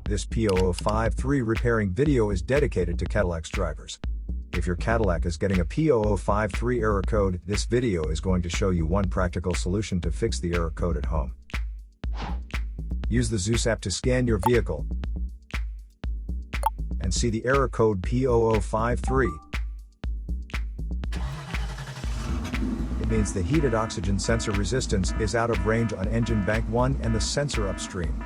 This P0053 repairing video is dedicated to Cadillac's drivers. If your Cadillac is getting a P0053 error code, this video is going to show you one practical solution to fix the error code at home. Use the HO2S app to scan your vehicle and see the error code P0053. It means the heated oxygen sensor resistance is out of range on engine bank 1 and the sensor upstream.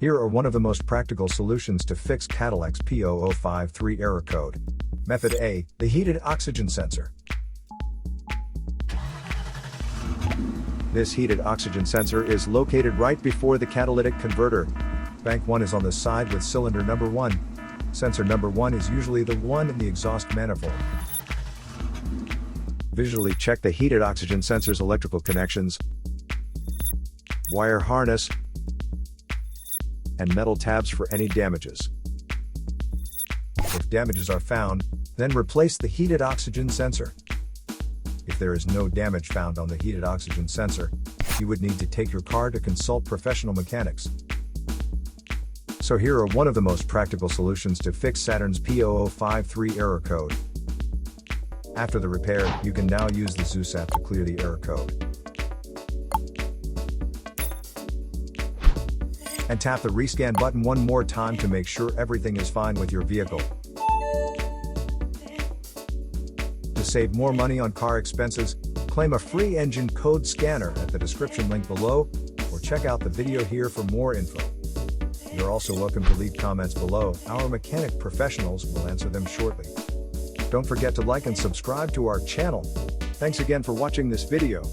Here are one of the most practical solutions to fix Cadillac's P0053 error code. Method A, the heated oxygen sensor. This heated oxygen sensor is located right before the catalytic converter. Bank 1 is on the side with cylinder number 1. Sensor number 1 is usually the one in the exhaust manifold. Visually check the heated oxygen sensor's electrical connections, wire harness, and metal tabs for any damages. If damages are found, then replace the heated oxygen sensor. If there is no damage found on the heated oxygen sensor, you would need to take your car to consult professional mechanics. So here are one of the most practical solutions to fix Saturn's P0053 error code. After the repair, you can now use the HO2S app to clear the error code. And tap the rescan button one more time to make sure everything is fine with your vehicle. To save more money on car expenses, claim a free engine code scanner at the description link below, or check out the video here for more info. You're also welcome to leave comments below. Our mechanic professionals will answer them shortly. Don't forget to like and subscribe to our channel. Thanks again for watching this video.